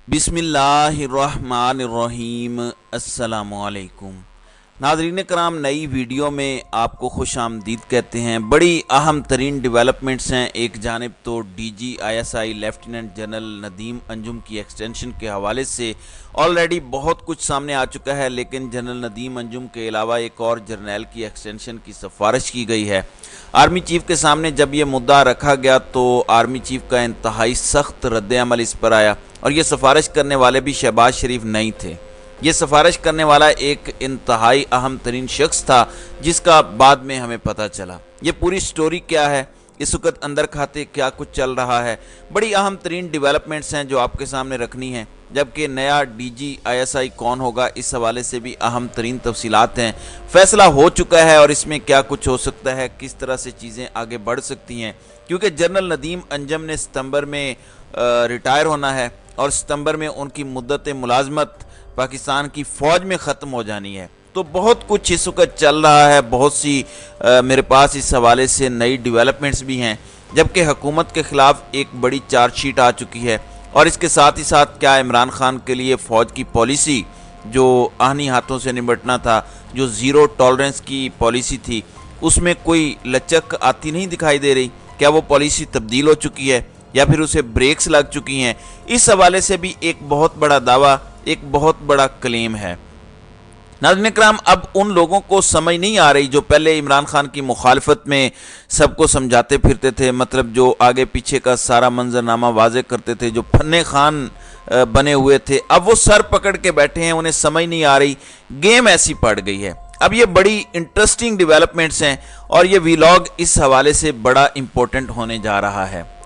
बिस्मिल्लाहिर्रहमानिर्रहीम। अस्सलामुअलैकुम नाज़रीन कराम, नई वीडियो में आपको खुश आमदीद कहते हैं। बड़ी अहम तरीन डेवलपमेंट्स हैं। एक जानिब तो DGISI lieutenant general Nadeem Anjum की एक्सटेंशन के हवाले से ऑलरेडी बहुत कुछ सामने आ चुका है, लेकिन जनरल नदीम अंजुम के अलावा एक और जर्नैल की एक्सटेंशन की सिफारिश की गई है। आर्मी चीफ के सामने जब ये मुद्दा रखा गया तो आर्मी चीफ का इंतहाई सख्त रद्द-ए-अमल इस पर आया, और ये सिफारिश करने वाले भी शहबाज शरीफ नहीं थे। ये सिफारिश करने वाला एक इंतहाई अहम तरीन शख्स था, जिसका बाद में हमें पता चला। ये पूरी स्टोरी क्या है, इस वक्त अंदर खाते क्या कुछ चल रहा है, बड़ी अहम तरीन डेवलपमेंट्स हैं जो आपके सामने रखनी है। जबकि नया DGISI कौन होगा, इस हवाले से भी अहम तरीन तफसीलात हैं। फैसला हो चुका है और इसमें क्या कुछ हो सकता है, किस तरह से चीज़ें आगे बढ़ सकती हैं, क्योंकि जनरल नदीम अंजुम ने सितंबर में रिटायर होना है और सितंबर में उनकी मुद्दत मुलाजमत पाकिस्तान की फ़ौज में ख़त्म हो जानी है। तो बहुत कुछ इस वक्त चल रहा है, बहुत सी मेरे पास इस हवाले से नई डेवलपमेंट्स भी हैं। जबकि हुकूमत के ख़िलाफ़ एक बड़ी चार्जशीट आ चुकी है, और इसके साथ ही साथ क्या इमरान खान के लिए फ़ौज की पॉलिसी जो आहनी हाथों से निपटना था, जो ज़ीरो टॉलरेंस की पॉलिसी थी, उसमें कोई लचक आती नहीं दिखाई दे रही। क्या वो पॉलिसी तब्दील हो चुकी है या फिर उसे ब्रेक्स लग चुकी हैं? इस हवाले से भी एक बहुत बड़ा दावा, एक बहुत बड़ा क्लेम है। नाज़रीन कराम, अब उन लोगों को समझ नहीं आ रही जो पहले इमरान खान की मुखालफत में सबको समझाते फिरते थे, मतलब जो आगे पीछे का सारा मंजरनामा वाज़े करते थे, जो फन्ने खान बने हुए थे, अब वो सर पकड़ के बैठे हैं, उन्हें समझ नहीं आ रही, गेम ऐसी पड़ गई है। अब ये बड़ी इंटरेस्टिंग डेवलपमेंट्स हैं और ये व्लॉग इस हवाले से बड़ा इम्पोर्टेंट होने जा रहा है।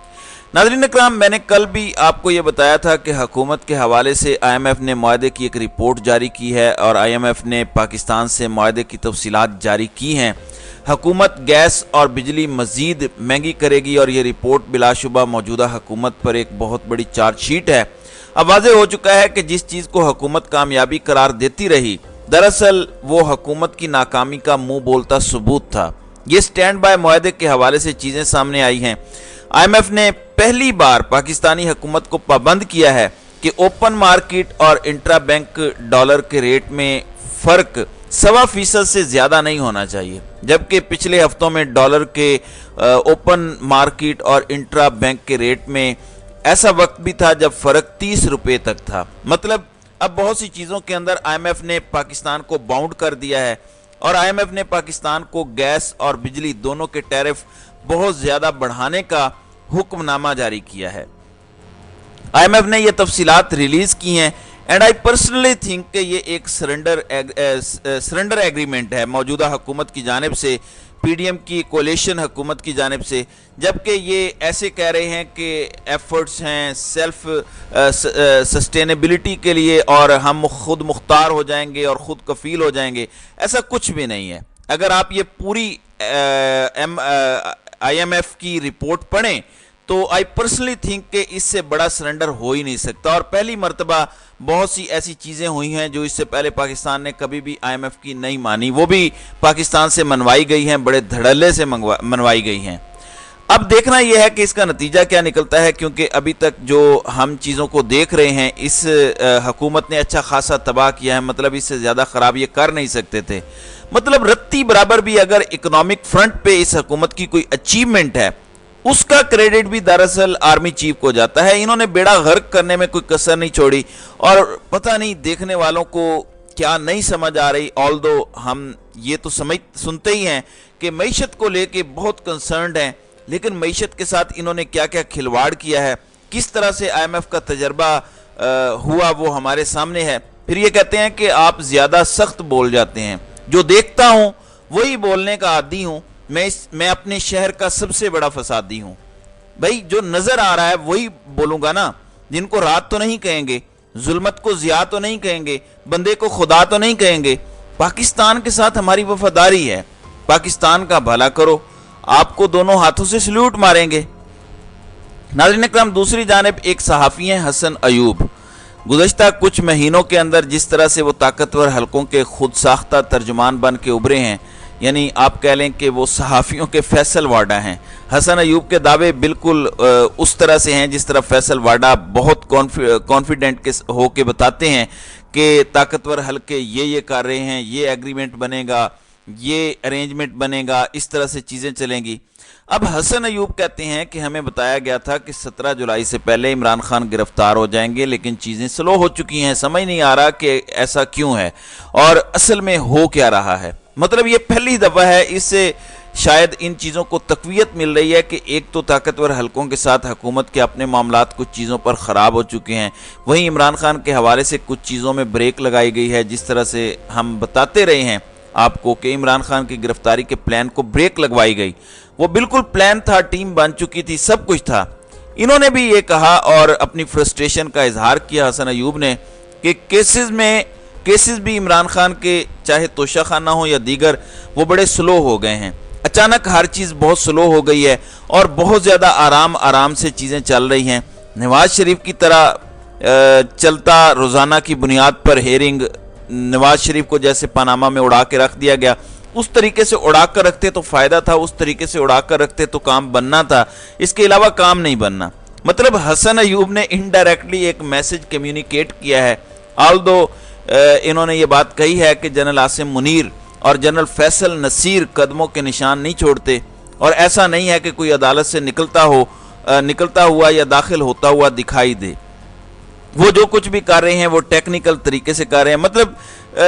नाज़रीन इकराम, मैंने कल भी आपको ये बताया था कि हुकूमत के हवाले से IMF ने मुआहदे की एक रिपोर्ट जारी की है, और IMF ने पाकिस्तान से मुआहदे की तफसीलात जारी की हैं। हुकूमत गैस और बिजली मज़ीद महंगी करेगी, और ये रिपोर्ट बिलाशुबा मौजूदा हुकूमत पर एक बहुत बड़ी चार्जशीट है। अब वाज़ेह हो चुका है कि जिस चीज़ को हुकूमत कामयाबी करार देती रही, दरअसल वो हुकूमत की नाकामी का मुँह बोलता सबूत था। ये स्टैंड बाय मुआहदे के हवाले से चीज़ें सामने आई हैं। IMF ने पहली बार पाकिस्तानी हुकूमत को पाबंद किया है कि ओपन मार्केट और इंट्रा बैंक डॉलर के रेट में फ़र्क 1.25% से ज़्यादा नहीं होना चाहिए, जबकि पिछले हफ्तों में डॉलर के ओपन मार्केट और इंट्रा बैंक के रेट में ऐसा वक्त भी था जब फ़र्क 30 रुपये तक था। मतलब अब बहुत सी चीज़ों के अंदर IMF ने पाकिस्तान को बाउंड कर दिया है, और IMF ने पाकिस्तान को गैस और बिजली दोनों के टैरिफ बहुत ज़्यादा बढ़ाने का हुक्मनामा जारी किया है। IMF ने ये तफसीलात रिलीज़ की हैं, एंड आई पर्सनली थिंक कि ये एक सरेंडर एग्रीमेंट है मौजूदा हुकूमत की जानिब से, PDM की कोलिशन हुकूमत की जानिब से। जबकि ये ऐसे कह रहे हैं कि एफर्ट्स हैं सेल्फ सस्टेनेबिलिटी के लिए, और हम खुद मुख्तार हो जाएंगे और ख़ुद कफ़ील हो जाएंगे। ऐसा कुछ भी नहीं है। अगर आप ये पूरी IMF की रिपोर्ट पढ़ें तो आई पर्सनली थिंक कि इससे बड़ा सरेंडर हो ही नहीं सकता। और पहली मर्तबा बहुत सी ऐसी चीज़ें हुई हैं जो इससे पहले पाकिस्तान ने कभी भी IMF की नहीं मानी, वो भी पाकिस्तान से मनवाई गई हैं, बड़े धड़ल्ले से मनवाई गई हैं। अब देखना यह है कि इसका नतीजा क्या निकलता है, क्योंकि अभी तक जो हम चीज़ों को देख रहे हैं, इस हुकूमत ने अच्छा खासा तबाह किया है। मतलब इससे ज़्यादा ख़राब ये कर नहीं सकते थे। मतलब रत्ती बराबर भी अगर इकोनॉमिक फ्रंट पे इस हुकूमत की कोई अचीवमेंट है, उसका क्रेडिट भी दरअसल आर्मी चीफ को जाता है। इन्होंने बेड़ा गर्क करने में कोई कसर नहीं छोड़ी, और पता नहीं देखने वालों को क्या नहीं समझ आ रही। ऑल्दो हम ये तो सुनते ही हैं कि मईशत को लेके बहुत कंसर्न्ड हैं, लेकिन मईशत के साथ इन्होंने क्या क्या खिलवाड़ किया है, किस तरह से IMF का तजर्बा हुआ, वो हमारे सामने है। फिर ये कहते हैं कि आप ज़्यादा सख्त बोल जाते हैं। जो देखता हूँ वही बोलने का आदी हूँ। मैं अपने शहर का सबसे बड़ा फसादी हूँ। भाई, जो नज़र आ रहा है वही बोलूँगा ना। जिनको रात तो नहीं कहेंगे, जुल्मत को ज़िया तो नहीं कहेंगे, बंदे को खुदा तो नहीं कहेंगे। पाकिस्तान के साथ हमारी वफादारी है। पाकिस्तान का भला करो, आपको दोनों हाथों से सल्यूट मारेंगे। नाज़रीन इकराम, दूसरी जानिब एक सहाफ़ी हैं हसन अयूब। गुज़श्ता कुछ महीनों के अंदर जिस तरह से वो ताकतवर हलकों के खुद साख्ता तर्जुमान बन के उभरे हैं, यानी आप कह लें कि वो सहाफ़ियों के फैसल वाडा हैं। हसन अयूब के दावे बिल्कुल उस तरह से हैं जिस तरह फैसल वाडा बहुत कॉन्फिडेंट के हो के बताते हैं कि ताकतवर हल्के ये कर रहे हैं, ये एग्रीमेंट बनेगा, ये अरेंजमेंट बनेगा, इस तरह से चीज़ें चलेंगी। अब हसन अयूब कहते हैं कि हमें बताया गया था कि 17 जुलाई से पहले इमरान खान गिरफ्तार हो जाएंगे, लेकिन चीज़ें स्लो हो चुकी हैं, समझ नहीं आ रहा कि ऐसा क्यों है और असल में हो क्या रहा है। मतलब ये पहली दफ़ा है, इससे शायद इन चीज़ों को तक़वियत मिल रही है कि एक तो ताकतवर हलकों के साथ हुकूमत के अपने मामलात कुछ चीज़ों पर ख़राब हो चुके हैं, वहीं इमरान खान के हवाले से कुछ चीज़ों में ब्रेक लगाई गई है। जिस तरह से हम बताते रहे हैं आपको कि इमरान खान की गिरफ्तारी के प्लान को ब्रेक लगवाई गई, वो बिल्कुल प्लान था, टीम बन चुकी थी, सब कुछ था। इन्होंने भी ये कहा और अपनी फ्रस्ट्रेशन का इजहार किया हसन अयूब ने कि केसेस भी इमरान खान के चाहे तोशा खाना हो या दीगर, वो बड़े स्लो हो गए हैं। अचानक हर चीज़ बहुत स्लो हो गई है और बहुत ज़्यादा आराम से चीज़ें चल रही हैं। नवाज शरीफ की तरह चलता रोज़ाना की बुनियाद पर हेयरिंग, नवाज शरीफ को जैसे पनामा में उड़ा के रख दिया गया, उस तरीके से उड़ा कर रखते तो फ़ायदा था, उस तरीके से उड़ा कर रखते तो काम बनना था, इसके अलावा काम नहीं बनना। मतलब हसन अयूब ने इनडायरेक्टली एक मैसेज कम्युनिकेट किया है। ऑल्दो इन्होंने ये बात कही है कि जनरल आसिम मुनीर और जनरल फैसल नसीर कदमों के निशान नहीं छोड़ते, और ऐसा नहीं है कि कोई अदालत से निकलता हुआ या दाखिल होता हुआ दिखाई दे। वो जो कुछ भी कर रहे हैं वो टेक्निकल तरीके से कर रहे हैं। मतलब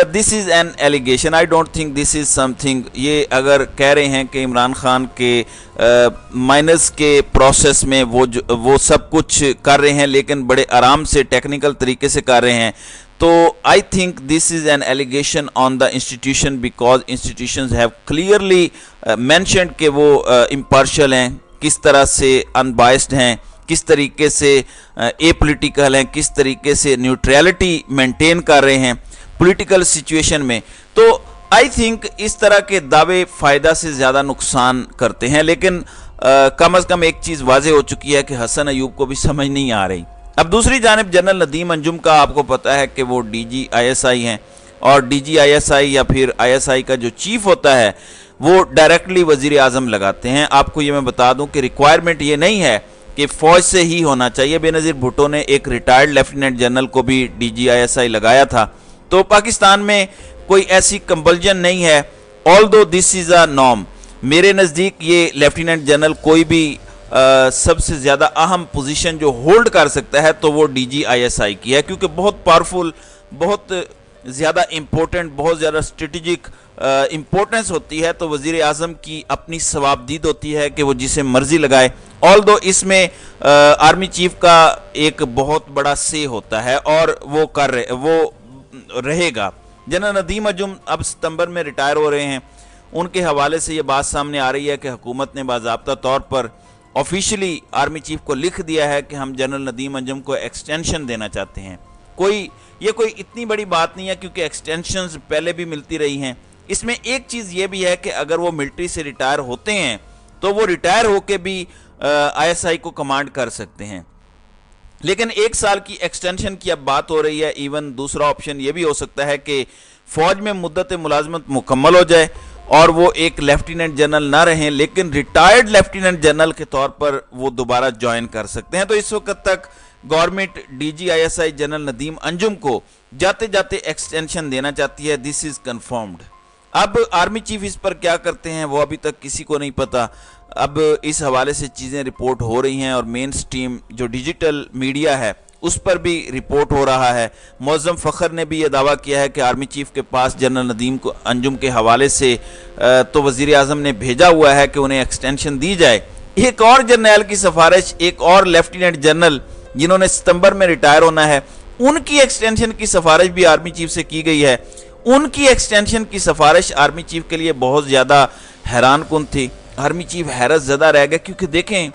this is an allegation, I don't think this is something. ये अगर कह रहे हैं कि इमरान खान के माइनस के प्रोसेस में वो सब कुछ कर रहे हैं लेकिन बड़े आराम से टेक्निकल तरीके से कर रहे हैं, तो I think this is an allegation on the institution, because institutions have clearly mentioned कि वो इम्पार्शियल हैं, किस तरह से अनबायस्ड हैं, किस तरीके से एपॉलिटिकल हैं, किस तरीके से न्यूट्रलिटी मेंटेन कर रहे हैं पॉलिटिकल सिचुएशन में। तो आई थिंक इस तरह के दावे फ़ायदा से ज़्यादा नुकसान करते हैं। लेकिन कम अज़ कम एक चीज़ वाज़ेह हो चुकी है कि हसन अयूब को भी समझ नहीं आ रही। अब दूसरी जानिब जनरल नदीम अंजुम का आपको पता है कि वो DGISI हैं, और DGISI या फिर ISI का जो चीफ होता है वो डायरेक्टली वज़ीर आज़म लगाते हैं। आपको ये मैं बता दूं कि रिक्वायरमेंट ये नहीं है कि फ़ौज से ही होना चाहिए। बेनज़ीर भुट्टो ने एक रिटायर्ड लेफ्टिनेंट जनरल को भी DGISI लगाया था। तो पाकिस्तान में कोई ऐसी कंपल्जन नहीं है, although this is a norm. मेरे नज़दीक ये लेफ्टिनेंट जनरल कोई भी सबसे ज़्यादा अहम पोजीशन जो होल्ड कर सकता है तो वो DGISI की है, क्योंकि बहुत पावरफुल, बहुत ज़्यादा इम्पोर्टेंट, बहुत ज़्यादा स्ट्रेटजिक इम्पोर्टेंस होती है। तो वज़ीर आज़म की अपनी सवाबदीद होती है कि वो जिसे मर्जी लगाए। ऑल्दो इसमें आर्मी चीफ का एक बहुत बड़ा से होता है और वो रहेगा। जनरल नदीम अंजुम अब सितंबर में रिटायर हो रहे हैं। उनके हवाले से ये बात सामने आ रही है कि हुकूमत ने बाज़ाब्ता तौर पर ऑफिशियली आर्मी चीफ को लिख दिया है कि हम जनरल नदीम अंजुम को एक्सटेंशन देना चाहते हैं। ये कोई इतनी बड़ी बात नहीं है, क्योंकि एक्सटेंशंस पहले भी मिलती रही हैं। इसमें एक चीज़ ये भी है कि अगर वो मिलिट्री से रिटायर होते हैं तो वो रिटायर होकर भी ISI को कमांड कर सकते हैं। लेकिन 1 साल की एक्सटेंशन की अब बात हो रही है। इवन दूसरा ऑप्शन ये भी हो सकता है कि फ़ौज में मुद्दत मुलाजमत मुकम्मल हो जाए और वो एक लेफ्टिनेंट जनरल ना रहें, लेकिन रिटायर्ड लेफ्टिनेंट जनरल के तौर पर वो दोबारा ज्वाइन कर सकते हैं। तो इस वक्त तक government DGISI general Nadeem Anjum को जाते जाते एक्सटेंशन देना चाहती है। This is confirmed. अब आर्मी चीफ इस पर क्या करते हैं वो अभी तक किसी को नहीं पता। अब इस हवाले से चीज़ें रिपोर्ट हो रही हैं और मेन स्ट्रीम जो डिजिटल मीडिया है उस पर भी रिपोर्ट हो रहा है। मौज़म फ़खर ने भी ये दावा किया है कि आर्मी चीफ के पास जनरल नदीम को अंजुम के हवाले से तो वज़ीर आज़म ने भेजा हुआ है कि उन्हें एक्सटेंशन दी जाए। एक और जर्नल की सिफारिश, एक और लेफ्टिनेंट जनरल जिन्होंने सितंबर में रिटायर होना है, उनकी एक्सटेंशन की सिफारिश भी आर्मी चीफ से की गई है। उनकी एक्सटेंशन की सिफारिश आर्मी चीफ के लिए बहुत ज़्यादा हैरान कुन थी। आर्मी चीफ हैरत ज़दा रह गया, क्योंकि देखें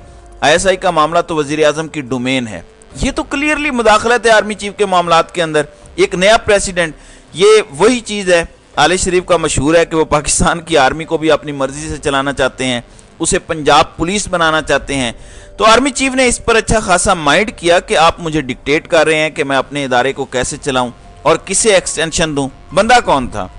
ISI का मामला तो वज़ीर आज़म की डोमेन है। ये तो क्लियरली मुदाखलत है आर्मी चीफ के मामलात के अंदर। एक नया प्रेसिडेंट, ये वही चीज़ है। आले शरीफ का मशहूर है कि वो पाकिस्तान की आर्मी को भी अपनी मर्जी से चलाना चाहते हैं, उसे पंजाब पुलिस बनाना चाहते हैं। तो आर्मी चीफ ने इस पर अच्छा खासा माइंड किया कि आप मुझे डिक्टेट कर रहे हैं कि मैं अपने इदारे को कैसे चलाऊं और किसे एक्सटेंशन दूं। बंदा कौन था?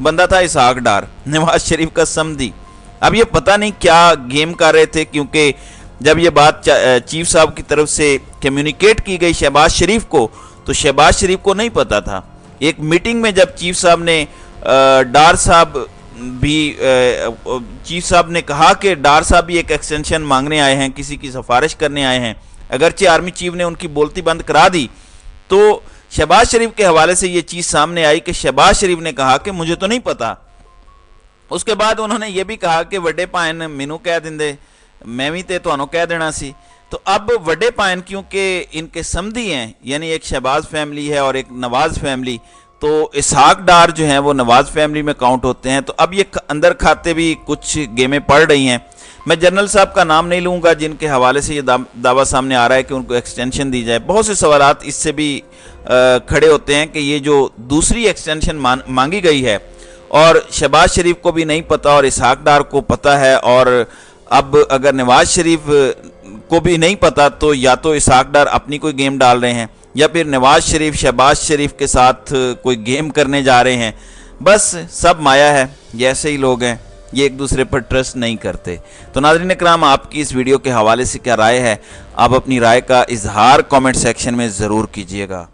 बंदा था इसहाक डार, नवाज शरीफ का समधी। अब ये पता नहीं क्या गेम कर रहे थे, क्योंकि जब ये बात चीफ साहब की तरफ से कम्युनिकेट की गई शहबाज शरीफ को, तो शहबाज शरीफ को नहीं पता था। एक मीटिंग में जब चीफ साहब ने डार साहब चीफ साहब ने कहा कि डार साहब भी एक एक्सटेंशन मांगने आए हैं, किसी की सिफारिश करने आए हैं, अगरचे आर्मी चीफ ने उनकी बोलती बंद करा दी, तो शहबाज शरीफ के हवाले से ये चीज़ सामने आई कि शहबाज शरीफ ने कहा कि मुझे तो नहीं पता। उसके बाद उन्होंने ये भी कहा कि वड्डे भाइन मैनू कह देंदे, मैं भी तो तुहानू कह देना सी। तो अब वड्डे भाइन क्योंकि इनके समधी हैं, यानी एक शहबाज फैमिली है और एक नवाज फैमिली, तो इसहाक डार जो हैं वो नवाज फैमिली में काउंट होते हैं। तो अब ये अंदर खाते भी कुछ गेमें पड़ रही हैं। मैं जनरल साहब का नाम नहीं लूँगा जिनके हवाले से ये दावा सामने आ रहा है कि उनको एक्सटेंशन दी जाए। बहुत से सवालात इससे भी खड़े होते हैं कि ये जो दूसरी एक्सटेंशन मांगी गई है और शहबाज शरीफ को भी नहीं पता और इसहाक डार को पता है, और अब अगर नवाज शरीफ को भी नहीं पता तो या तो इसहाक डार अपनी कोई गेम डाल रहे हैं या फिर नवाज शरीफ शहबाज शरीफ के साथ कोई गेम करने जा रहे हैं। बस सब माया है, ये ऐसे ही लोग हैं, ये एक दूसरे पर ट्रस्ट नहीं करते। तो नाज़रीन इकराम, आपकी इस वीडियो के हवाले से क्या राय है? आप अपनी राय का इजहार कमेंट सेक्शन में ज़रूर कीजिएगा।